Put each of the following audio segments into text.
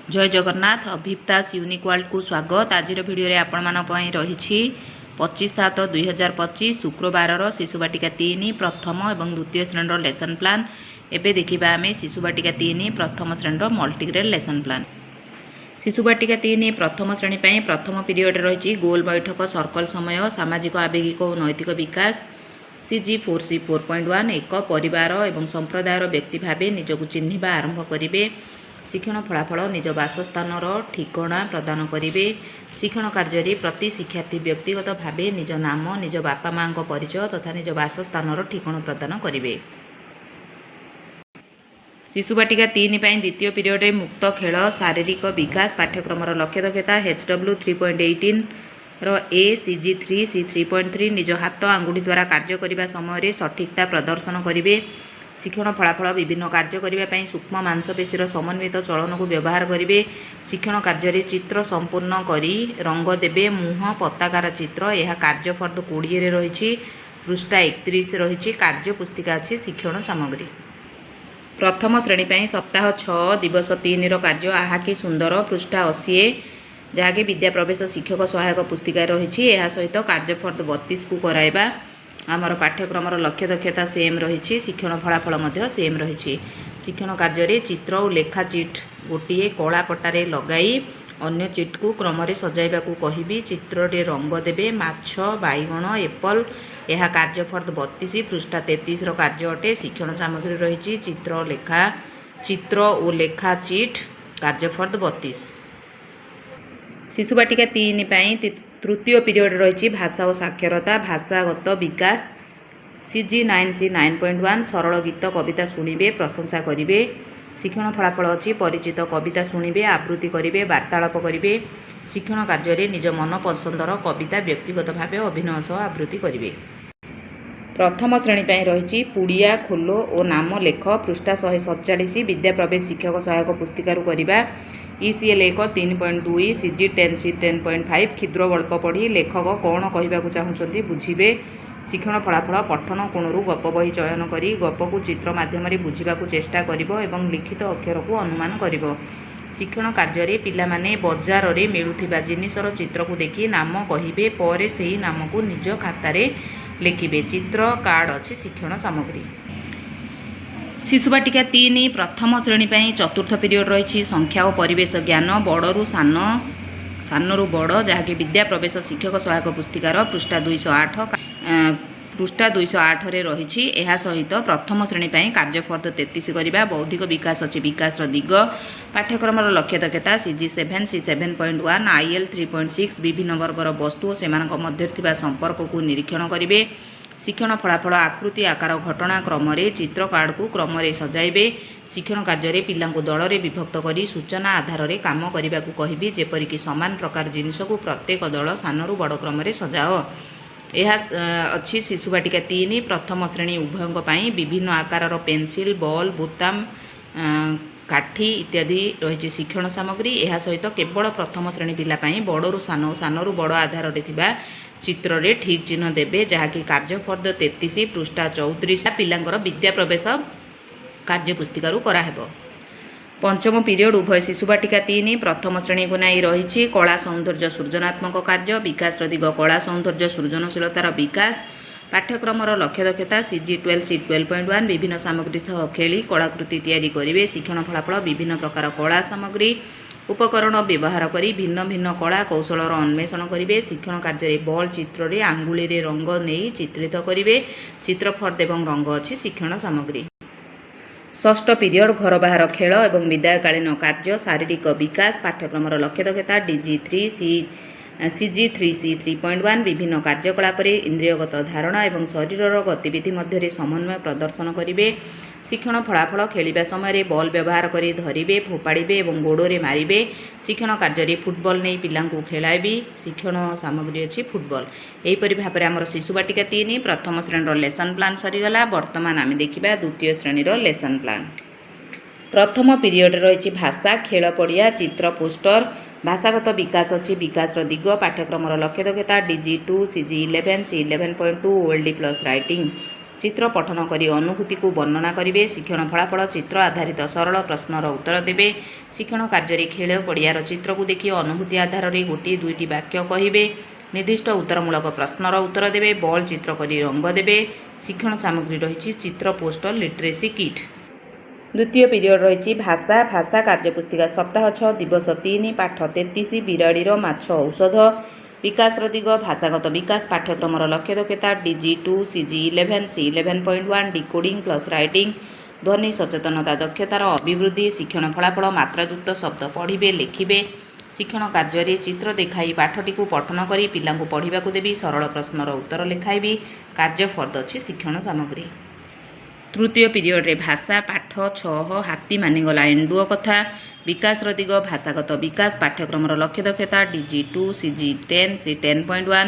जय Jagannath अभिप्तास unique world को स्वागत। आज भिडियो आपण रही 25/7/2025 शुक्रवार शिशुबाटिका 3 प्रथम और द्वितीय श्रेणी लेसन प्लान। एबे देखिबा आमे शिशुबाटिका 3 प्रथम श्रेणी मल्टीग्रेड लेसन प्लान। शिशुबाटिका 3 प्रथम श्रेणी पर प्रथम पीरियड रही गोल बैठक सर्कल समय सामाजिक आवेगिक और नैतिक विकास CG4C 4.1 एक परिवार और संप्रदायर व्यक्ति भाव निजक चिन्हिबा आरंभ करेंगे। शिक्षण फलाफल निज बासस्थान ठिकणा प्रदान करेंगे। शिक्षण कार्य प्रति शिक्षार्थी व्यक्तिगत भाव निज नाम निज बापा माँ परिचय तथा निज बासस्थान ठिकणा प्रदान करेंगे। शिशुबाटिका 3 द्वितीय पीरियड मुक्त खेल शारीरिक विकास पाठ्यक्रम लक्ष्य दक्षता HW 3.18 A CG3C 3.3 निज हाथ आंगुठी द्वारा कार्य करने समय सठिकता प्रदर्शन करेंगे। शिक्षण फलाफल विभिन्न कार्य करने सूक्ष्म मांसपेशीर समन्वित चलन को व्यवहार करेंगे। शिक्षण कार्य चित्र संपूर्ण करी रंग देवे मुह पताकार चित्र यह कार्यफर्द 20 रही पृष्ठा 31 रही कार्य पुस्तिका अच्छी शिक्षण सामग्री। प्रथम श्रेणी सप्ताह 6 दिवस 3 कार्य आहा कि सुंदर पृष्ठा 80 जहाँकि विद्या प्रवेश शिक्षक सहायक पुस्तिका रही यह सहित कार्यफर्द 32 को कराइबा। आमर पाठ्यक्रम लक्ष्य दक्षता सेम रही शिक्षण फलाफल सेम रही। शिक्षण कार्य चित्र और लेखा चिट गोटे कला पटारे लगाई अन्य चिट को क्रम सजाइबा को कहबी। चित्र रंग देवे माछ बैगण एप्पल यह कार्यफर्द 32 पृष्ठा 33 कार्य अटे। शिक्षण सामग्री रही चित्र और लेखा चिट कार्यफर्द 32। शिशुबाटिका 3 तृतीय पीरियड रही भाषा और साक्षरता भाषागत विकास CG9C 9.1 सरल गीत कविता शुणिबे प्रशंसा करेंगे। शिक्षण फलाफल अच्छी परिचित कविता शुणिबे आवृत्ति करेंगे वार्तालाप करेंगे। शिक्षण कार्य निज मन पसंदर कविता व्यक्तिगत भाव अभिनय सह आवृत्ति करेंगे। प्रथम श्रेणी रही पुड़िया खोलो और नाम लेख पृष्ठा 147 विद्या प्रवेश शिक्षक सहायक पुस्तिकार करवा। ECL 1 3.2 CG10C 10.5 क्षुद्र गल्प पढ़ी लेखक कौन कहवाक चाहते बुझे। शिक्षण फलाफल पठन कोणरू गप बही चयन करी गप को चित्र माध्यम बुझा चेष्टा कर लिखित अक्षर को अनुमान कर। शिक्षण कार्य पिलामाने बजार में मिलुथिबा जिनिसर चित्र को देखि नाम कहिबे पर से नाम को निज खातार लिखिबे। चित्र कार्ड अच्छी शिक्षण सामग्री। शिशुबाटिका 3 प्रथम श्रेणी चतुर्थ पीरियड रही संख्या और परिवेश ज्ञान बड़रू सानू बड़ जहाँकि विद्या प्रवेश शिक्षक सहायक पुस्तिकार पृष्ठा 208 रही यह सहित प्रथम श्रेणी कार्यफर्द 33 करवा। बौद्धिक विकास अच्छी विकास दिग पाठ्यक्रम लक्ष्य दक्षता CG7C 7.1 IL 3.6 विभिन्न वर्गर वस्तु और मध्य संपर्क को निरीक्षण करेंगे। शिक्षण फलाफल आकृति आकार घटना क्रम चित्र कार्ड को क्रम सजाइबे। शिक्षण कार्य पिला दल में विभक्त कर सूचना आधार में काम करने को कहबी जेपरिक सामान प्रकार जिनिस को प्रत्येक दल सानू बड़ क्रम सजाओ। यह अच्छी शिशुबाटिका 3 प्रथम श्रेणी उभयों विभिन्न आकार पेंसिल बॉल बोताम काठी इत्यादि रही शिक्षण सामग्री। यह सहित केवल प्रथम श्रेणी पिलापाई बड़रू सानू बड़ आधार में चित्र रे ठीक चिन्ह देवे जहाँकि कार्यफर्द 33 पृष्ठा 34 पिलांकर विद्या प्रवेश कार्य पुस्तिकार कराहेब। पंचम पीरियड उभय शिशुबाटिका 3 प्रथम श्रेणी को नहीं रही कला सौंदर्य सृजनात्मक कार्य विकास दिग कला सौंदर्य सृजनशीलतार विकास पाठ्यक्रम लक्ष्य दक्षता CG12C 12.1 विभिन्न सामग्री सह खेली कलाकृति तैयारी करेंगे। शिक्षण फलाफल विभिन्न प्रकार कला सामग्री उपकरण व्यवहार करी भिन्न भिन्न कला कौशलर अन्वेषण करेंगे। शिक्षण कार्य बॉल चित्र रे आंगुली रे रंग नहीं चित्रित करेंगे। चित्रफर्द एवं रंग अच्छी शिक्षण सामग्री। षष्ठ पीरियड घर बाहर खेल एवं विदायकालीन कार्य शारीरिक विकास पाठ्यक्रम लक्ष्य दक्षता CG3C 3.1 विभिन्न कार्यकलाप इंद्रियगत धारणा एवं शरीरर गतिविधि मध्य समन्वय प्रदर्शन करेंगे। शिक्षण फलाफल खेलिबा समय बॉल व्यवहार करी धरिबे फोपाड़े और गोड़े मारिबे। शिक्षण कार्य फुटबॉल नहीं पिला खेलाइबी। शिक्षण सामग्री अच्छी फुटबॉल। यहीपरि भाव में आम शिशुबाटिका 3 प्रथम श्रेणी लेसन प्लान सरीगला। बर्तमान आम देखा द्वितीय श्रेणी लेसन प्लान। प्रथम पीरियड रही भाषा खेल पड़िया चित्र पोस्टर भाषागत विकास अच्छी विकास दिग पाठ्यक्रम लक्ष्य दक्षता DG2 CG11 C 11.2 OLD plus writing ଚିତ୍ର ପଠନ କରି ଅନୁଭୂତିକୁ ବର୍ଣ୍ଣନା କରିବେ। ଶିକ୍ଷଣ ଫଳାଫଳ ଚିତ୍ର ଆଧାରିତ ସରଳ ପ୍ରଶ୍ନର ଉତ୍ତର ଦେବେ। ଶିକ୍ଷଣ କାର୍ଯ୍ୟରେ ଖେଳ ପଡ଼ିଆର ଚିତ୍ରକୁ ଦେଖି ଅନୁଭୂତି ଆଧାରରେ ଗୋଟିଏ ଦୁଇଟି ବାକ୍ୟ କହିବେ। ନିର୍ଦ୍ଦିଷ୍ଟ ଉତ୍ତରମୂଳକ ପ୍ରଶ୍ନର ଉତ୍ତର ଦେବେ। ବଲ୍ ଚିତ୍ର କରି ରଙ୍ଗ ଦେବେ। ଶିକ୍ଷଣ ସାମଗ୍ରୀ ରହିଛି ଚିତ୍ର ପୋଷ୍ଟର ଲିଟରେସି କିଟ୍। ଦ୍ୱିତୀୟ ପିରିୟଡ଼ ରହିଛି ଭାଷା କାର୍ଯ୍ୟପୁସ୍ତିକା ସପ୍ତାହ 6 ଦିବସ 3 ପାଠ 33 ବିରାଡ଼ିର ମାଛ ଔଷଧ। ବିକାଶର ଦିଗ ଭାଷାଗତ ବିକାଶ ପାଠ୍ୟକ୍ରମର ଲକ୍ଷ୍ୟ ଦକ୍ଷତା DG2 CG11 C11.1 ଡିକୋଡ଼ିଂ plus writing. ଧ୍ୱନି ସଚେତନତା ଦକ୍ଷତାର ଅଭିବୃଦ୍ଧି। ଶିକ୍ଷଣ ଫଳାଫଳ ମାତ୍ରାଯୁକ୍ତ ଶବ୍ଦ ପଢ଼ିବେ ଲେଖିବେ। ଶିକ୍ଷଣ କାର୍ଯ୍ୟରେ ଚିତ୍ର ଦେଖାଇ ପାଠଟିକୁ ପଠନ କରି ପିଲାଙ୍କୁ ପଢ଼ିବାକୁ ଦେବି। ସରଳ ପ୍ରଶ୍ନର ଉତ୍ତର ଲେଖାଇବି। କାର୍ଯ୍ୟ ଫର୍ଦ୍ଦ ଅଛି ଶିକ୍ଷଣ ସାମଗ୍ରୀ। ତୃତୀୟ ପିରିୟଡ଼ରେ ଭାଷା ପାଠ 6 ହାତୀ ମାନିଗଲା ଏଣ୍ଡୁଅ କଥା। ବିକାଶର ଦିଗ ଭାଷାଗତ ବିକାଶ ପାଠ୍ୟକ୍ରମର ଲକ୍ଷ୍ୟ ଦକ୍ଷତା DG2 CG10 C10.1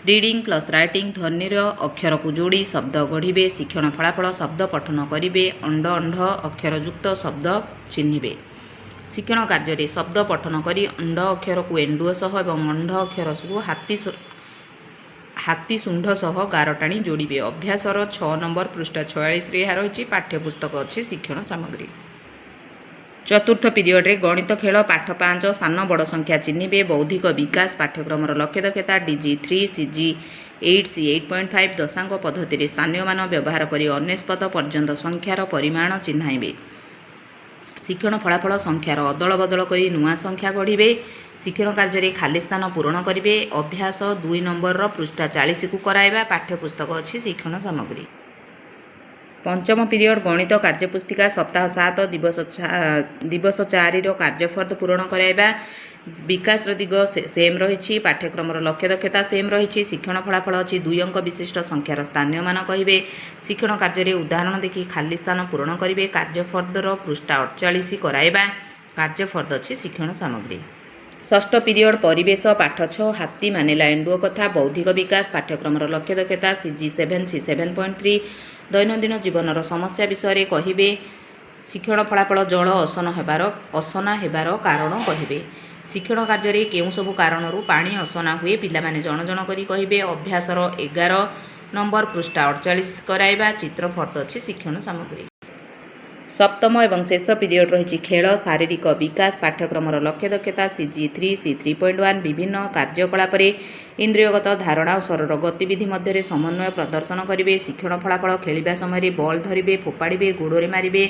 reading plus writing. ଧ୍ୱନିର ଅକ୍ଷରକୁ ଯୋଡ଼ି ଶବ୍ଦ ଗଢ଼ିବେ। ଶିକ୍ଷଣ ଫଳାଫଳ ଶବ୍ଦ ପଠନ କରିବେ। ଅଣ୍ଡ ଅକ୍ଷରଯୁକ୍ତ ଶବ୍ଦ ଚିହ୍ନିବେ। ଶିକ୍ଷଣ କାର୍ଯ୍ୟରେ ଶବ୍ଦ ପଠନ କରି ଅଣ୍ଡ ଅକ୍ଷରକୁ ଏଣ୍ଡୁଅ ସହ ଏବଂ ଅଣ୍ଡ ଅକ୍ଷରକୁ ହାତୀ ଶୁଣ୍ଢ ସହ ଗାର ଟାଣି ଯୋଡ଼ିବେ। ଅଭ୍ୟାସର 6 ନମ୍ବର ପୃଷ୍ଠା 46ରେ ଏହା ରହିଛି। ପାଠ୍ୟପୁସ୍ତକ ଅଛି ଶିକ୍ଷଣ ସାମଗ୍ରୀ। ଚତୁର୍ଥ ପିରିୟଡ଼ରେ ଗଣିତ ଖେଳ ପାଠ 5 ସାନ ବଡ଼ ସଂଖ୍ୟା ଚିହ୍ନିବେ। ବୌଦ୍ଧିକ ବିକାଶ ପାଠ୍ୟକ୍ରମର ଲକ୍ଷ୍ୟ ଦକ୍ଷତା DG3 CG8 C8.5 ଦଶାଙ୍କ ପଦ୍ଧତିରେ ସ୍ଥାନୀୟ ମାନ ବ୍ୟବହାର କରି ଅନେସ୍ପଦ ପର୍ଯ୍ୟନ୍ତ ସଂଖ୍ୟାର ପରିମାଣ ଚିହ୍ନାଇବେ। ଶିକ୍ଷଣ ଫଳାଫଳ ସଂଖ୍ୟାର ଅଦଳ ବଦଳ କରି ନୂଆ ସଂଖ୍ୟା ଗଢ଼ିବେ। ଶିକ୍ଷଣ କାର୍ଯ୍ୟରେ ଖାଲି ସ୍ଥାନ ପୂରଣ କରିବେ। ଅଭ୍ୟାସ 2 ନମ୍ବରର ପୃଷ୍ଠା 40କୁ କରାଇବା। ପାଠ୍ୟପୁସ୍ତକ ଅଛି ଶିକ୍ଷଣ ସାମଗ୍ରୀ। ପଞ୍ଚମ ପିରିୟଡ଼ ଗଣିତ କାର୍ଯ୍ୟପୁସ୍ତିକା ସପ୍ତାହ 7 ଦିବସ 4ର କାର୍ଯ୍ୟଫର୍ଦ୍ଦ ପୂରଣ କରାଇବା। ବିକାଶର ଦିଗ ସେମ୍ ରହିଛି। ପାଠ୍ୟକ୍ରମର ଲକ୍ଷ୍ୟ ଦକ୍ଷତା ସେମ୍ ରହିଛି। ଶିକ୍ଷଣ ଫଳାଫଳ ଅଛି 2 ଅଙ୍କ ବିଶିଷ୍ଟ ସଂଖ୍ୟାର ସ୍ଥାନୀୟ ମାନ କହିବେ। ଶିକ୍ଷଣ କାର୍ଯ୍ୟରେ ଉଦାହରଣ ଦେଖି ଖାଲି ସ୍ଥାନ ପୂରଣ କରିବେ। କାର୍ଯ୍ୟଫର୍ଦ୍ଦର ପୃଷ୍ଠା 48 କରାଇବା। କାର୍ଯ୍ୟଫର୍ଦ୍ଦ ଅଛି ଶିକ୍ଷଣ ସାମଗ୍ରୀ। ଷଷ୍ଠ ପିରିୟଡ଼ ପରିବେଶ ପାଠ 6 ହାତୀ ମାନିଲା ଏଣ୍ଡୁଅ କଥା। ବୌଦ୍ଧିକ ବିକାଶ ପାଠ୍ୟକ୍ରମର ଲକ୍ଷ୍ୟ ଦକ୍ଷତା CG7 C7.3 ଦୈନନ୍ଦିନ ଜୀବନର ସମସ୍ୟା ବିଷୟରେ କହିବେ। ଶିକ୍ଷଣ ଫଳାଫଳ ଜଳ ଅସନା ହେବାର କାରଣ କହିବେ। ଶିକ୍ଷଣ କାର୍ଯ୍ୟରେ କେଉଁ ସବୁ କାରଣରୁ ପାଣି ଅସନା ହୁଏ ପିଲାମାନେ ଜଣ ଜଣ କରି କହିବେ। ଅଭ୍ୟାସର 11 ନମ୍ବର ପୃଷ୍ଠା 48 କରାଇବା। ଚିତ୍ର ଫର୍ଦ୍ଦ ଅଛି ଶିକ୍ଷଣ ସାମଗ୍ରୀ। ସପ୍ତମ ଏବଂ ଶେଷ ପିରିୟଡ଼ ରହିଛି ଖେଳ ଶାରୀରିକ ବିକାଶ ପାଠ୍ୟକ୍ରମର ଲକ୍ଷ୍ୟ ଦକ୍ଷତା CG3 C3.1 ବିଭିନ୍ନ କାର୍ଯ୍ୟକଳାପରେ ଇନ୍ଦ୍ରିୟଗତ ଧାରଣା ଓ ଶରୀର ଗତିବିଧି ମଧ୍ୟରେ ସମନ୍ୱୟ ପ୍ରଦର୍ଶନ କରିବେ। ଶିକ୍ଷଣ ଫଳାଫଳ ଖେଳିବା ସମୟରେ ବଲ୍ ଧରିବେ ଫୋପାଡ଼ିବେ ଗୋଡ଼ରେ ମାରିବେ।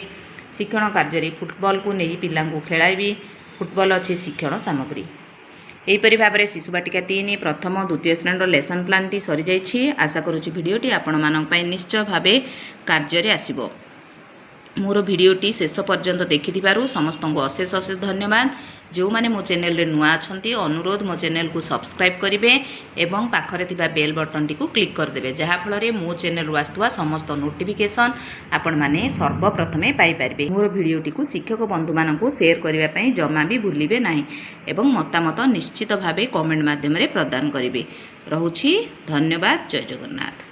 ଶିକ୍ଷଣ କାର୍ଯ୍ୟରେ ଫୁଟବଲକୁ ନେଇ ପିଲାଙ୍କୁ ଖେଳାଇବି। ଫୁଟବଲ ଅଛି ଶିକ୍ଷଣ ସାମଗ୍ରୀ। ଏହିପରି ଭାବରେ ଶିଶୁ ବାଟିକା 3 ପ୍ରଥମ ଦ୍ୱିତୀୟ ଶ୍ରେଣୀର ଲେସନ୍ ପ୍ଲାନ୍ଟି ସରିଯାଇଛି। ଆଶା କରୁଛି ଭିଡ଼ିଓଟି ଆପଣମାନଙ୍କ ପାଇଁ ନିଶ୍ଚୟ ଭାବେ କାର୍ଯ୍ୟରେ ଆସିବ। ମୋର ଭିଡ଼ିଓଟି ଶେଷ ପର୍ଯ୍ୟନ୍ତ ଦେଖିଥିବାରୁ ସମସ୍ତଙ୍କୁ ଅଶେଷ ଧନ୍ୟବାଦ। ଯେଉଁମାନେ ମୋ ଚ୍ୟାନେଲରେ ନୂଆ ଅଛନ୍ତି ଅନୁରୋଧ ମୋ ଚ୍ୟାନେଲକୁ ସବସ୍କ୍ରାଇବ୍ କରିବେ ଏବଂ ପାଖରେ ଥିବା ବେଲ୍ ବଟନଟିକୁ କ୍ଲିକ୍ କରିଦେବେ। ଯାହାଫଳରେ ମୋ ଚ୍ୟାନେଲରୁ ଆସୁଥିବା ସମସ୍ତ ନୋଟିଫିକେସନ୍ ଆପଣମାନେ ସର୍ବପ୍ରଥମେ ପାଇପାରିବେ। ମୋର ଭିଡ଼ିଓଟିକୁ ଶିକ୍ଷକ ବନ୍ଧୁମାନଙ୍କୁ ସେୟାର କରିବା ପାଇଁ ଜମା ବି ଭୁଲିବେ ନାହିଁ ଏବଂ ମତାମତ ନିଶ୍ଚିତ ଭାବେ କମେଣ୍ଟ ମାଧ୍ୟମରେ ପ୍ରଦାନ କରିବେ। ରହୁଛି ଧନ୍ୟବାଦ। ଜୟ ଜଗନ୍ନାଥ।